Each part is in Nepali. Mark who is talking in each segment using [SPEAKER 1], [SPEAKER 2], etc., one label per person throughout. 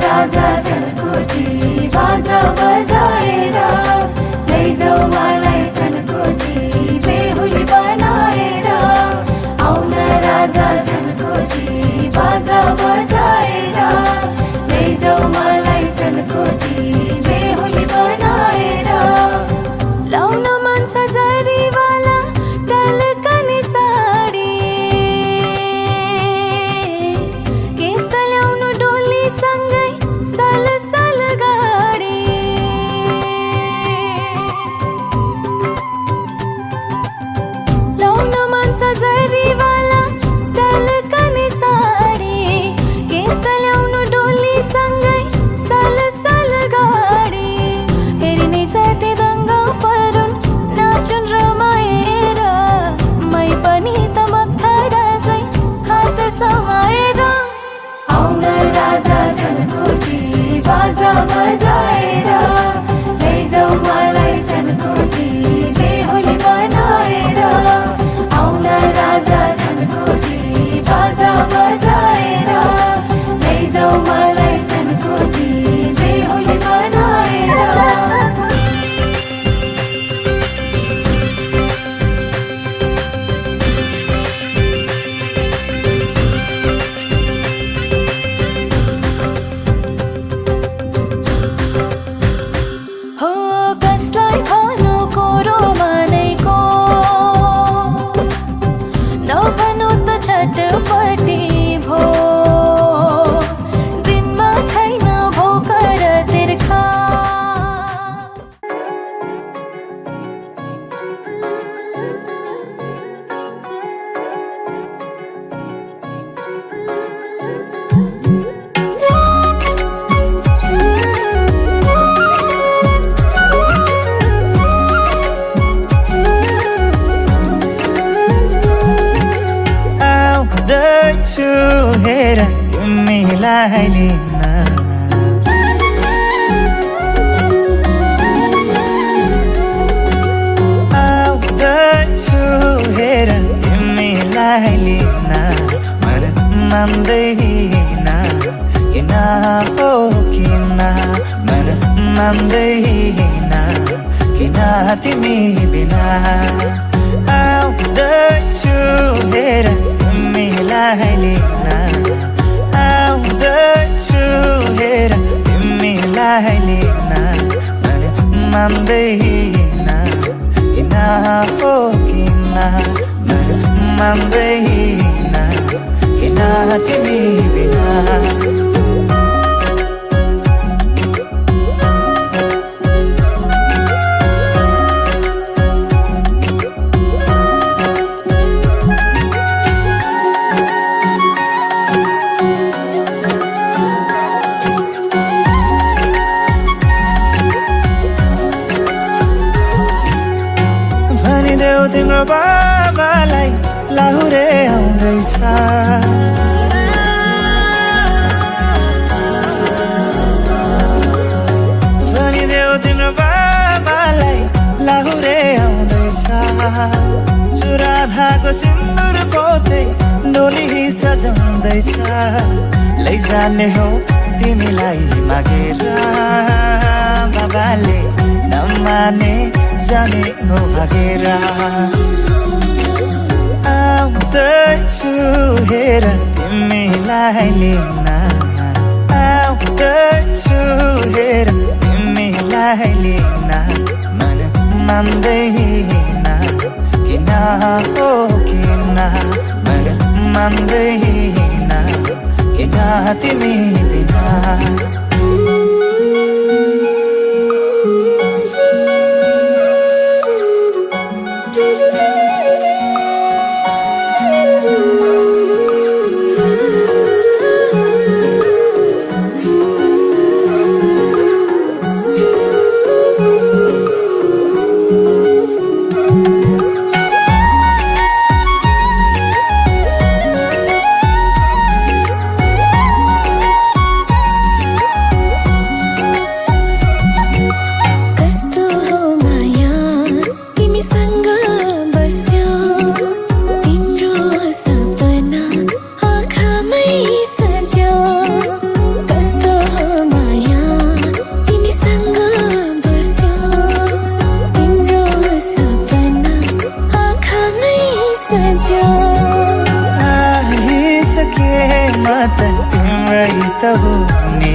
[SPEAKER 1] राजा छनकोटी बाजा बजाएर लैजाऊ मलाई छनकोटी बेहुली बनाएर आउन राजा छनकोटी बाजा बजाएर लैजाऊ मलाई छनकोटी बेहुली बनाएर लाउन मन सजरीवाला टलकने साडी के त ल्याउनु डोली सँगै सल सल गाडी लाउन मन सजरीवाला टलकने साडी के त ल्याउनु डोली सँगै सल सल गाडी हेरिने जाति दङ्गा परुन् नाचुन् रमाएर मै पनि त मक्खरा झै हात समाएर आउन राजा छनकोटी बाजा बजाएर लैजाऊ मलाई छनकोटी बेहुली बनाएर आउन राजा छनकोटी बाजा बजाएर लैजाऊ मलाई छनकोटी बेहुली बनाएर हो कसलाई भनु कोरो मानेको नभनु त छटपटी भो दिनमा छैन भोकर तिर्खा
[SPEAKER 2] आउँदैछु हेर तिमीलाई लिन आउँदैछु हेर तिमीलाई लिन मन मान्दैन किन हो किन मन मान्दैन किन तिमी बिना आउँदैछु हेर तिमीलाई लिन आउँदैछु हेर तिमीलाई लिन मन मान्दैन किन हो किन मन मान्दैन किन तिमी बिना भनिदेऊ तिम्रो बाबालाई लाहुरे आउँदैछ भनिदेऊ तिम्रो बाबालाई लाहुरे आउँदैछ चुरा धाको सिन्दुर पोते डोली सजाउँदैछ लैजाने हो तिमीलाई मागेर बाबाले नमाने जाने हो भागेर आउँदैछु हेर तिमीलाई लिन आउँदैछु हेर तिमीलाई लिन मन मान्दैन किन हो किन मन मान्दैन किन तिमी बिना त हुने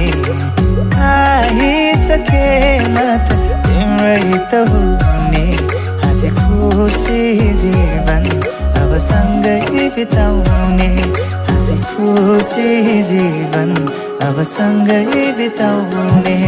[SPEAKER 2] आइसकेन त तिम्रै त हुने हाँसी खुसी जीवन अब सँगै बिताउने हाँसी खुसी जीवन अब सँगै बिताउने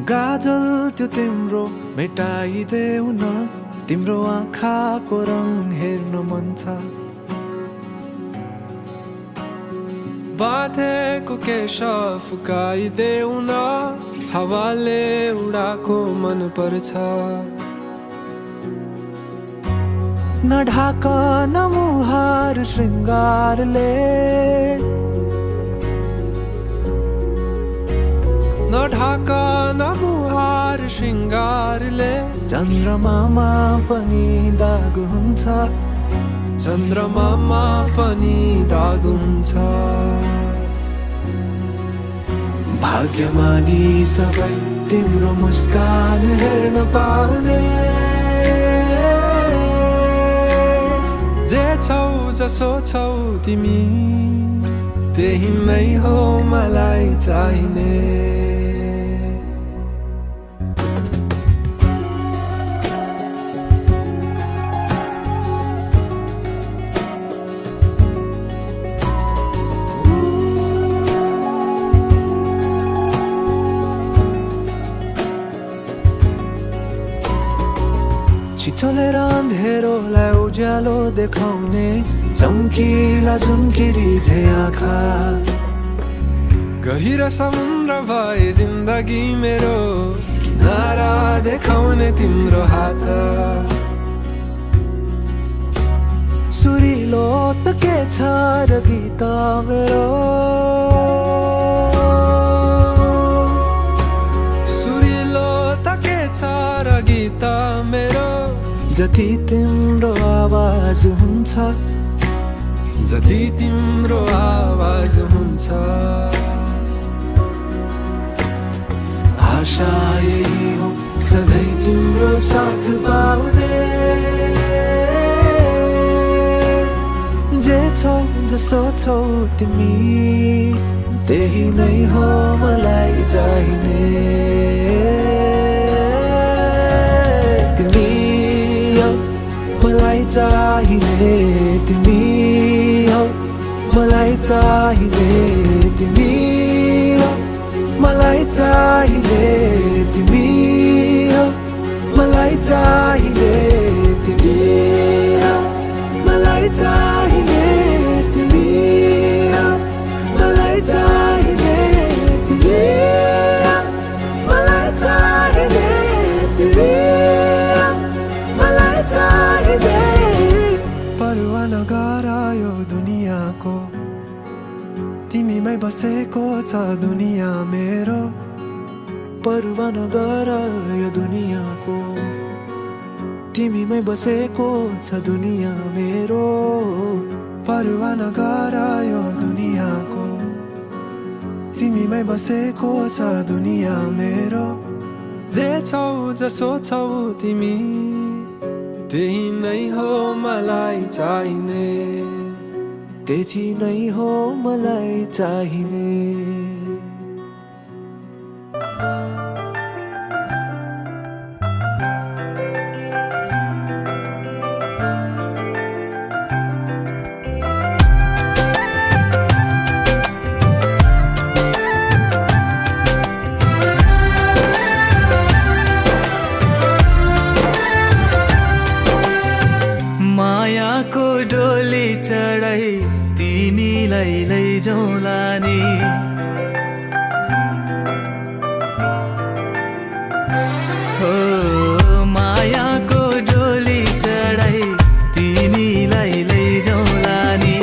[SPEAKER 3] गाजल त्यो तिम्रो मेटाइदेऊ न तिम्रो आँखाको रङ हेर्नु मन छ बाँधेको केश फुकाइदेऊ न हावाले उडाको मन पर्छ नढाक न मुहार श्रृङ्गारले नढाक न मुहार श्रृङ्गारले चन्द्रमामा पनि दाग हुन्छ चन्द्रमामा पनि दाग हुन्छ भाग्यमानी सबै तिम्रो मुस्कान हेर्न पाउने जे छौ जसो छौ तिमी त्यही नै हो मलाई चाहिने चलेर अँधेरोलाई उज्यालो देखाउने चम्किला झुम्किरी झै आँखा गहिरो समुद्र भए जिन्दगी मेरो किनारा देखाउने तिम्रो हात सुरिलो त के छ र गीत मेरो सुरिलो त के छ र गीत मेरो जति तिम्रो आवाज हुन्छ जति तिम्रो आवाज हुन्छ आशा यही हो सधैँ तिम्रो साथ पाउने जे छौ जसो छौ तिमी त्यही नै हो मलाई चाहिने मलाई चाहिने तिमी हो मलाई चाहिने तिमी हो मलाई चाहिने तिमी हो मलाई चाहिने तिमी हो मलाई चाहिने तिमी हो मलाई चाहिने तिमी हो मलाई चाहिने तिमी परवा नगर यो दुनियाँको तिमीमै बसेको छ दुनियाँ मेरो परवा नगर यो दुनियाँको तिमीमै बसेको छ दुनियाँ मेरो परवा नगर यो दुनियाँको तिमीमै बसेको छ दुनियाँ मेरो जे छौ जसो छौ तिमी त्यही नै हो मलाई चाहिने त्यही नै हो मलाई चाहिने मायाको डोली चढाई तिमीलाई लैजाउँला नि हो मायाको डोली चढाई तिमीलाई लैजाउँला नि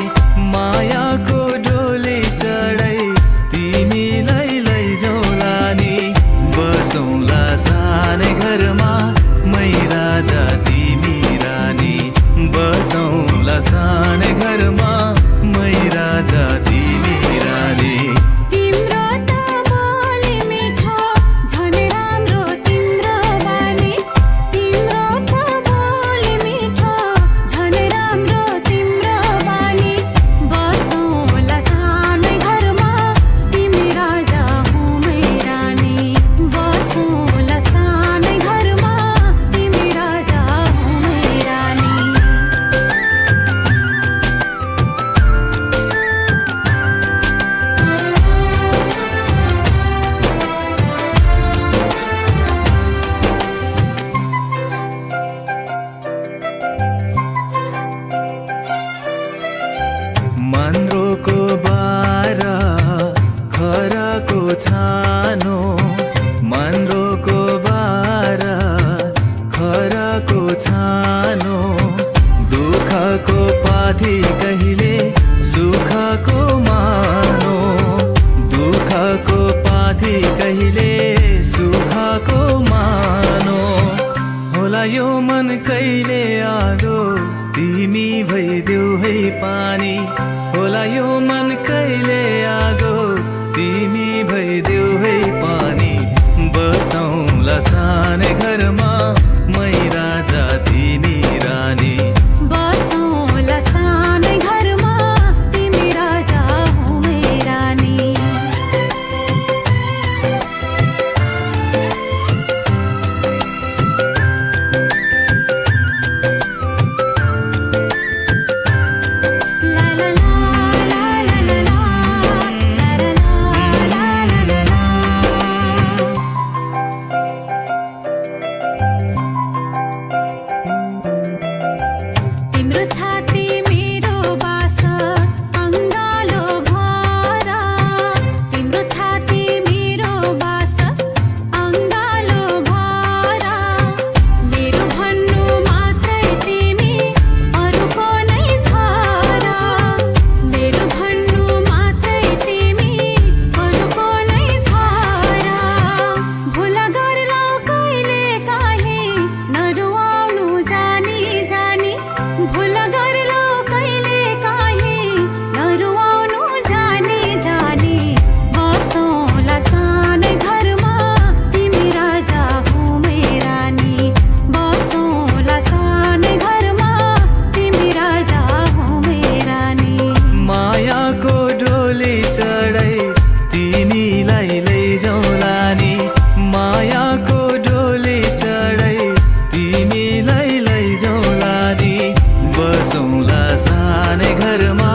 [SPEAKER 3] मायाको डोली चढाई तिमीलाई लैजाउँला नि बसौँला सानै घरमा मै राजा तिमी रानी बसौँला सानै घरमा मै राजा तिमी रानी
[SPEAKER 1] तिम्रो त बोली मिठो झन् राम्रो तिम्रो बानी तिम्रो त बोली मिठो झन् राम्रो तिम्रो बानी बसौँला सानै घरमा तिमी राजा हुँ मै रानी बसौँला सानै घरमा तिमी राजा हुँ मै रानी
[SPEAKER 3] यो मन कहिले आगो तिमी भइदेऊ है पानी होला यो मन कहिले आगो तिमी भइदेऊ है पानी बसौँला सानै घरमा मै राजा तिमी रानी
[SPEAKER 1] बसौँला सानै घरमा तिमी राजा हौ मै रानी ला ला ला ला ला ला ला ला ला ला तिम्रो छाती मेरो बास अङ्गालो भर तिम्रो छाती मेरो बास अङ्गालो भर मेरो भन्नु मात्रै तिमी अरूको नै छ र मेरो भन्नु मात्रै तिमी अरूको नै छ र भुल गर्लौ कहिले काहीँ नरुवाउनु जानी जानी भुल गर्लौ कहिले काहीँ नरुवाउनु जानी जानी बसौँला सानै घरमा तिमी राजा हौ मै रानी बसौँला सानै घरमा तिमी राजा हौ मै रानी
[SPEAKER 3] मायाको डोली चढाई तिमीलाई लैजाउँला नि मायाको डोली चढाई तिमीलाई लैजाउँला नि बसौँला सानै घरमा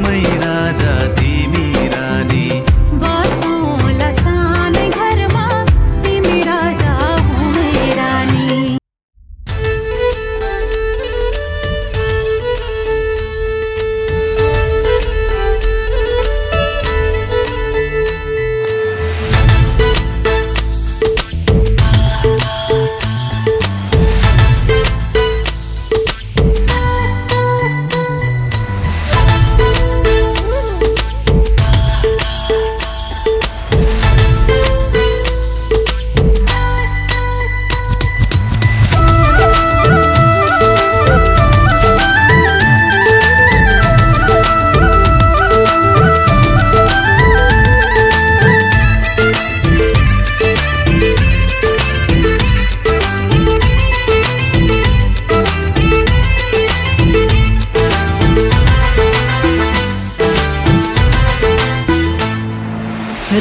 [SPEAKER 3] मै राजा तिमी रानी
[SPEAKER 1] बसौँला सानै घरमा तिमी राजा हौ मै रानी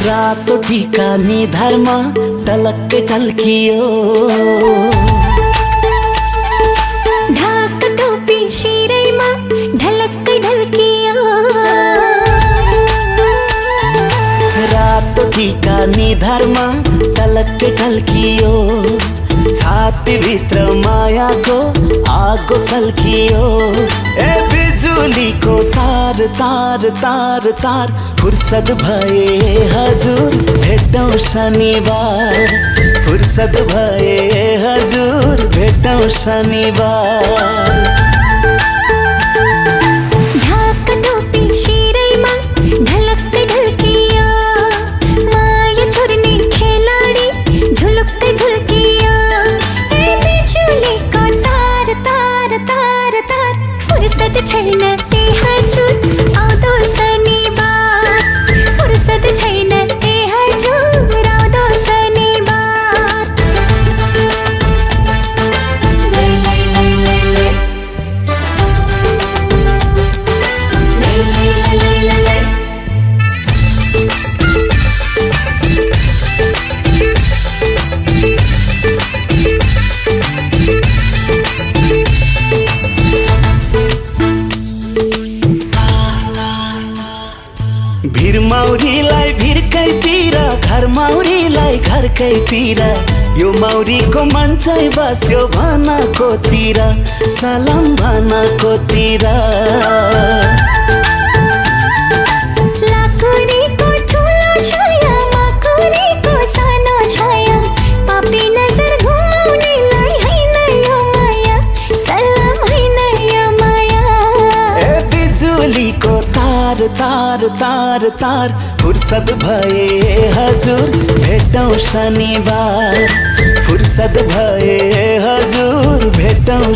[SPEAKER 4] रातो टीका निधारमा टलक्कै टल्कियो
[SPEAKER 1] ढाक टोपी शिरैमा ढलक्कै ढल्कियो
[SPEAKER 4] रातो टीका निधारमा टलक्कै टल्कियो छातीभित्र मायाको आगो सल्कियो ए बिजुलीको तार तार तार तार फुर्सद भए हजुर भेटौँ शनिबार फुर्सद भए हजुर भेटौँ शनिबार
[SPEAKER 1] ढाक टोपी शिरैमा ढलक्कै ढल्कियो माया छोड्ने खेलाडी झुलुक्कै झुल्कियो ए बिजुलीको तार तार तार तार फुर्सद छैन ए हजुर आउँदो शनिबार फुर्सद छैन ए हजुर आउँदो शनिबार लै लै लै लै लै लै लै लै लै लै
[SPEAKER 4] भिरमौरीलाई भिरकैतिर घर मौरीलाई घरकै पिर यो मौरीको मन चाहिँ बस्यो भनाकोतिर सलाम भनाकोतिर
[SPEAKER 1] लाकुरीको ठुलो छाया माकुरीको सानो छाया पापी नजर घुमाउनेलाई हैन यो माया सलाम हैन यो माया
[SPEAKER 4] ए बिजुलीको तार तार तार तार फुर्सद भए हजुर भेटौँ शनिबार फुर्सद भए हजुर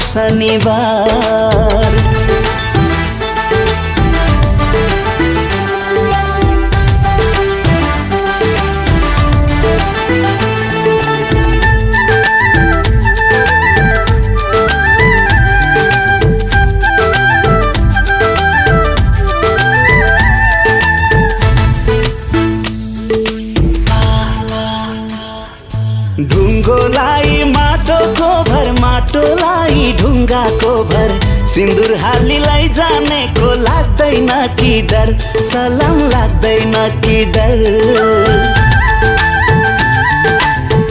[SPEAKER 4] शनिबार। ढुङ्गोलाई माटोको भर, माटोलाई ढुङ्गाको भर, सिन्दुर हालीलाई जानेको लाग्दैन कि डर, सलाम लाग्दैन कि डर।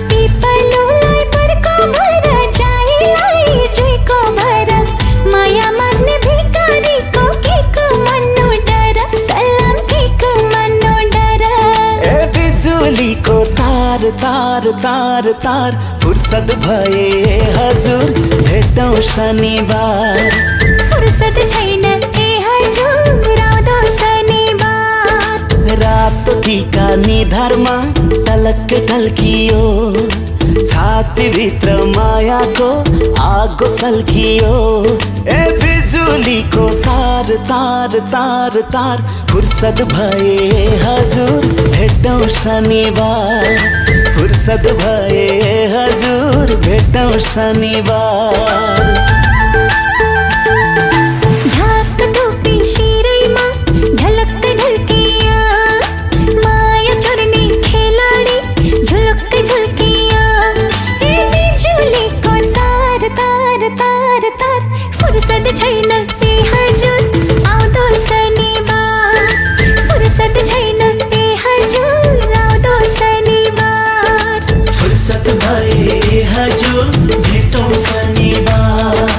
[SPEAKER 1] पिपलुलाई बरको भर, जाईलाई जुईको भर, माया माग्ने भिखारीको केको मन्नु डर, सलाम केको मन्नु डर।
[SPEAKER 4] ए बिजुलीको तार तार तार तार, फुर्सद भए हजुर भेटौँ शनिबार।
[SPEAKER 1] फुर्सद छैन ए हजुर आउँदो शनिबार।
[SPEAKER 4] रातो टीका निधारमा टलक्क टल्कियो, छातीभित्र मायाको आगो सल्कियो। ए बिजुलीको तार तार तार तार, फुर्सद भए हजुर भेटौँ शनिबार। फुर्सद भए हजुर भेटौँ शनिबार।
[SPEAKER 1] ढाक टोपी शिरैमा ढलक्क ढल्किया, माया चोर्ने खेलाडी झुलुक्क झुल्किया। ए बिजुलीको तार तार तार तार, फुर्सद छैन ए हजुर आउँदो शनिबार। फुर्सद छैन ए हजुर आउँदो शनिबार।
[SPEAKER 4] फुर्सद भए हजुर भेटौँ शनिबार।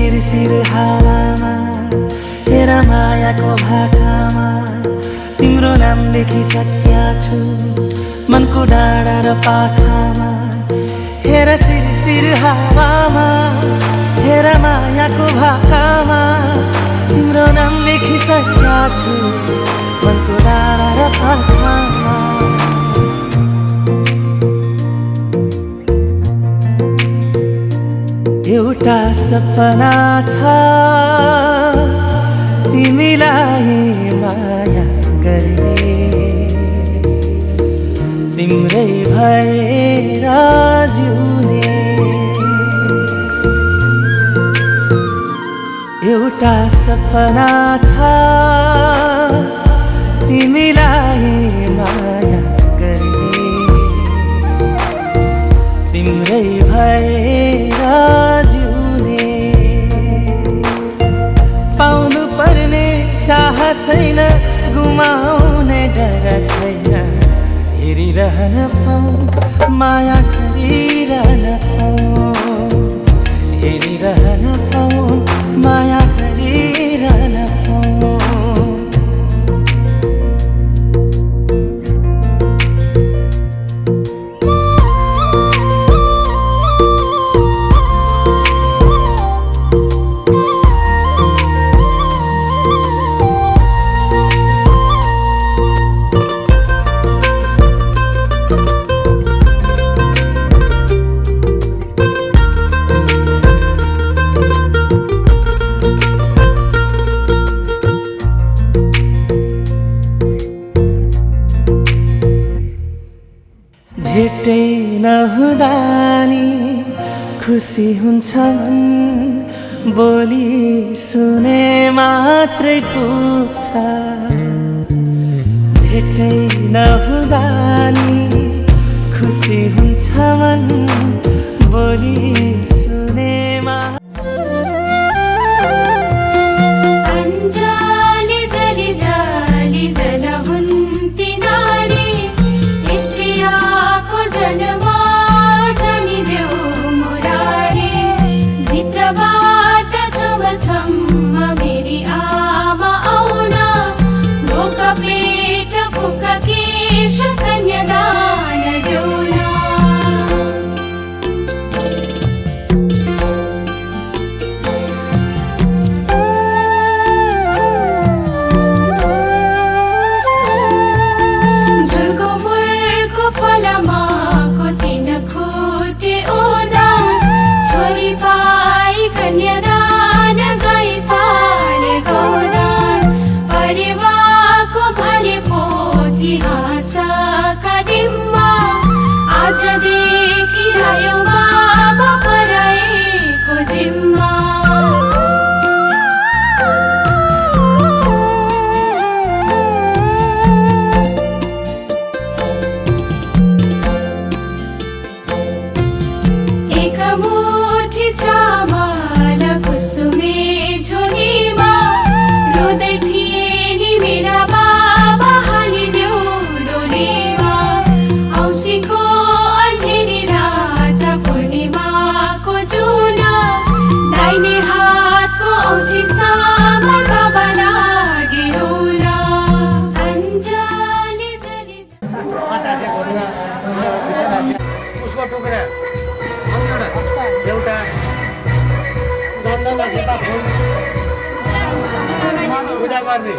[SPEAKER 2] सिरसिर हावामा हेर मायाको भाकामा तिम्रो नाम लेखिसक्या छु मनको डाँडा र पाखामा हेर सिरसिर हावामा हेर मायाको भाकामा तिम्रो नाम लेखिसक्या छु मनको डाँडा र पाखामा एउटा सपना छ तिमीलाई माया गर्ने तिम्रै भएर जिउने एउटा सपना छ तिमीलाई माया गर्ने तिम्रै भएर जिउने पाउनु पर्ने चाह छैन गुमाउने डर छैन हेरिरहन पाऊँ माया गरिरहन पाऊँ हेरिरहन पाऊँ माया गरिरहन पाऊँ भेटै नहुँदा नि खुसी हुन्छ मन बोली सुने मात्रै पुग्छ भेटै नहुँदा नि खुसी हुन्छ मन बोली सुने
[SPEAKER 1] अञ्जली जली जली जलहुन्ती नारी स्त्रियाको जन्म जनिदेऊ मुरारी भित्रबाट छमछम्म मेरी आमा आउन ढोक पेट फुक केश कन्यादान देउन झुलको मुरको फलमाको तिन खुट्टे ओदा छोरी पाई कन्यादान गई पाले गौदान परिवारको भरे पोथी हाँसका डिम्बा आजदेखि आयो बाबा पराएको जिम्मा एक मुठी चामल कुसुमे झोलीमा रुँदै थिए नि मेरा बाबा हालिदेऊ डोलीमा औँसीको अँधेरी रात पूर्णिमाको जुना दाहिने हातको औँठीसम्म बाबा लागि रुला अञ्जली जली
[SPEAKER 5] उसको टुक्रा एउटा गन्धमा खेता फुल पूजा गर्ने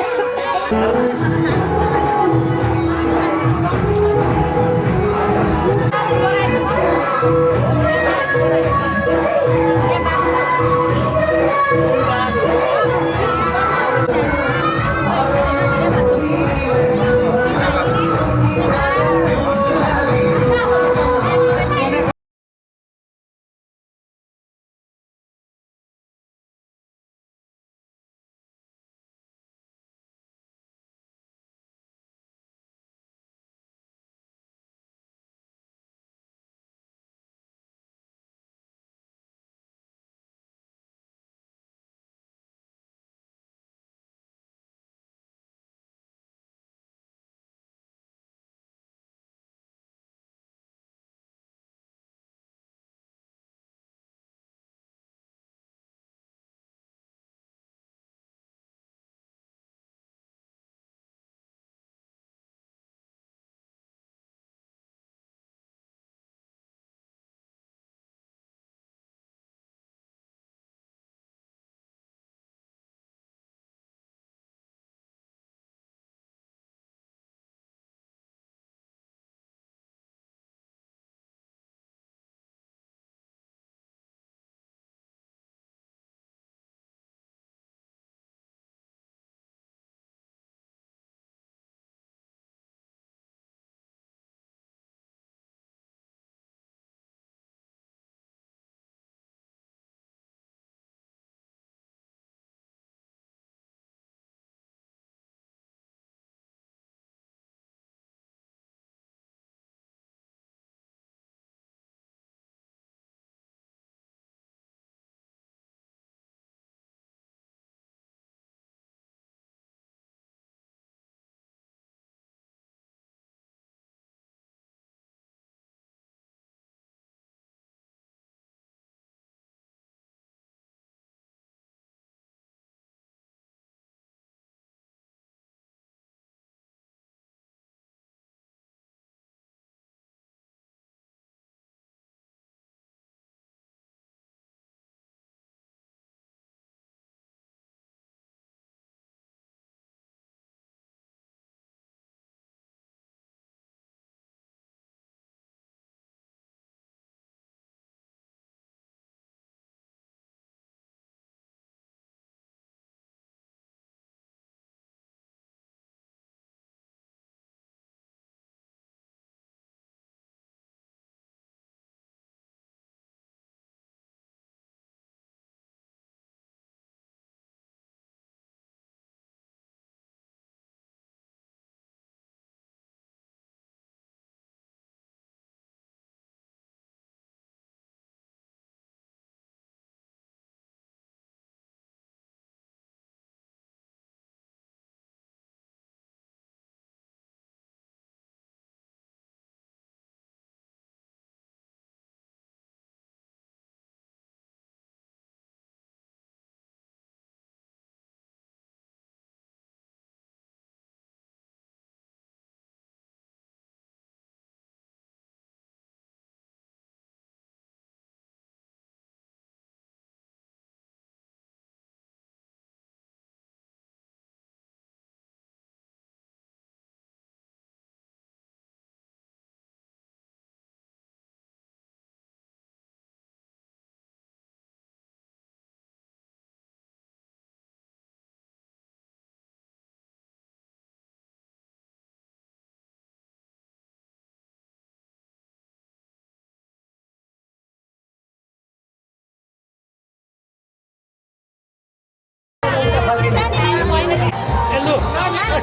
[SPEAKER 5] लु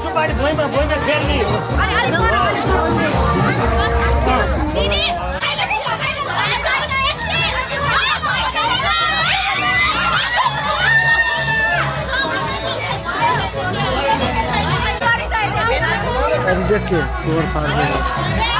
[SPEAKER 5] सुपारी भुइँमा फेर्ने
[SPEAKER 6] देख के ओवर पार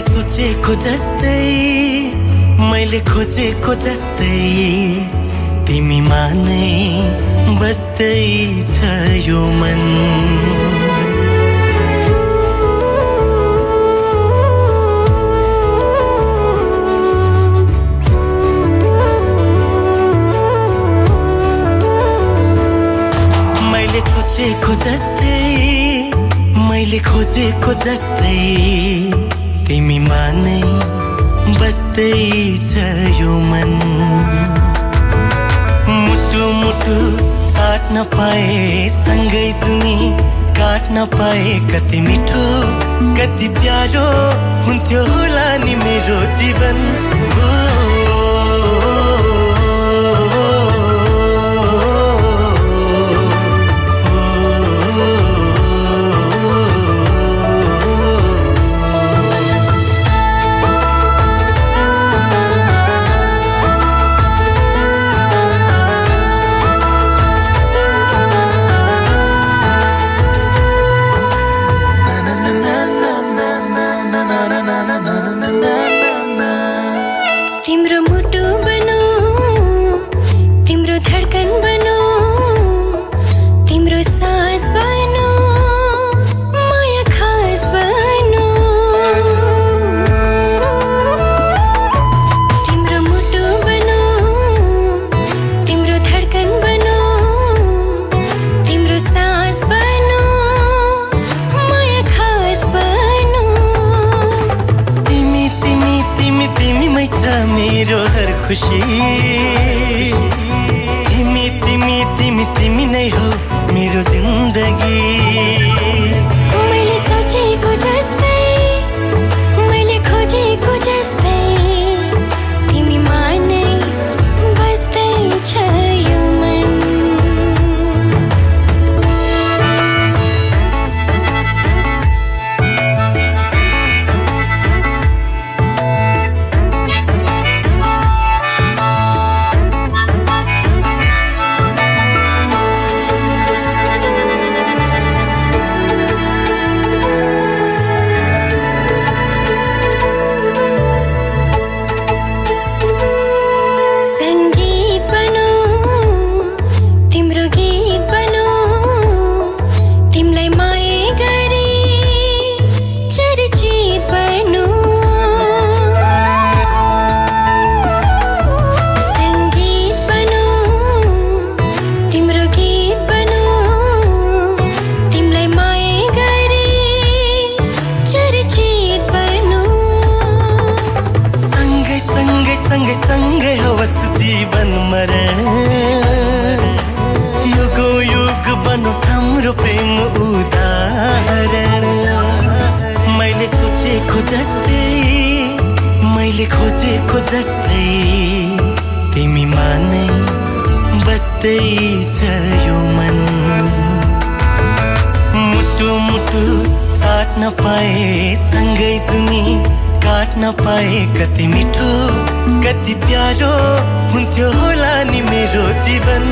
[SPEAKER 2] सोचेको जस्तै मैले खोजेको जस्तै तिमीमा नै बस्दै छ यो मन मैले सोचेको जस्तै मैले खोजेको जस्तै तिमीमा नै बस्दै छ यो मन मुटु मुटु साट्न पाए सँगै सुनी काट्न पाए कति मिठो कति प्यारो हुन्थ्यो होला नि मेरो जीवन खुशी तिमी तिमी तिमी तिमी नै हो मेरो जिन्दगी
[SPEAKER 1] मैले सोचेको जस्तै मैले खोजेको जस्तै तिमीमा नै बस्दै छ यो मन
[SPEAKER 2] बसेको जस्तै तिमी मानै बस्दै छ यो मन मुटु मुटु साट्न पाए सँगै सुनी काट्न पाए कति मिठो कति प्यारो हुन्थ्यो होला नि मेरो जीवन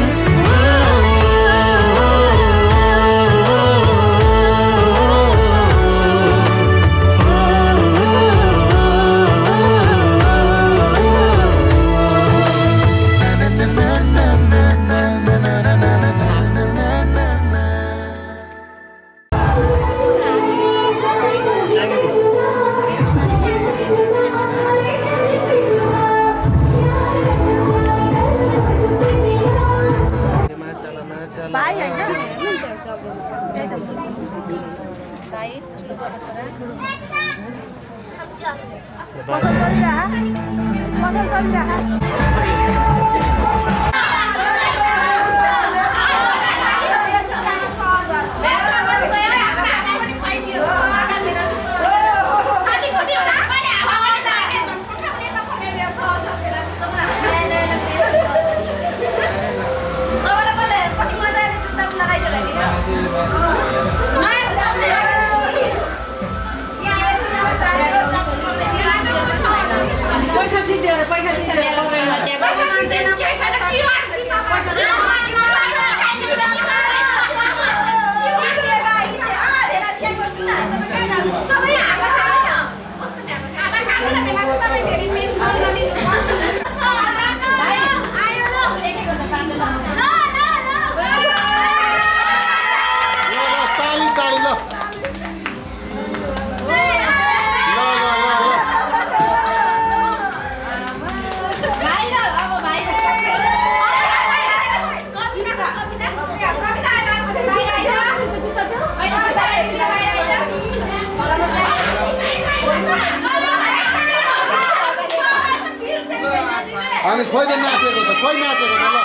[SPEAKER 6] अनि खोइ त नाचेको त खोइ नाचेको त ल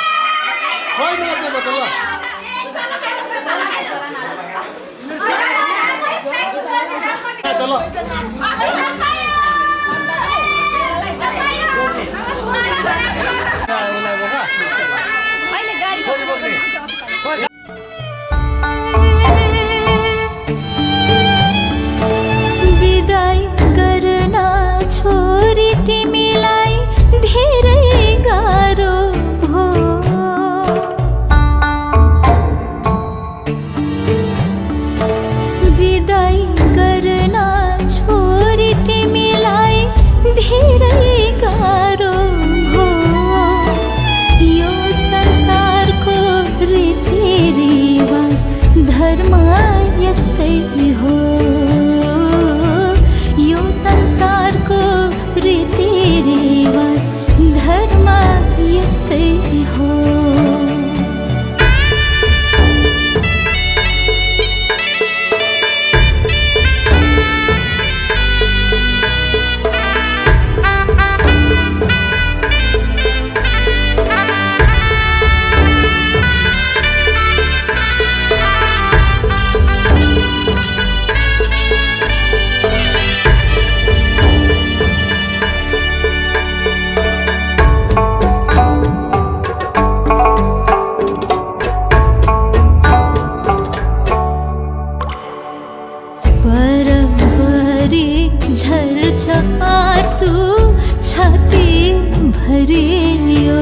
[SPEAKER 6] खोइ नाचेको त ल
[SPEAKER 1] विदाई गर्न छोरी तिमीलाई धेरै गाह्रो हो विदाई गर्न छोरी तिमीलाई धेरै गाह्रो हो यो संसारको रीतिरिवाज धर्म यस्तै हो यो संसारको रीतिरिवाज धर्म यस्तै हो झर्छ आँसु छाती भरियो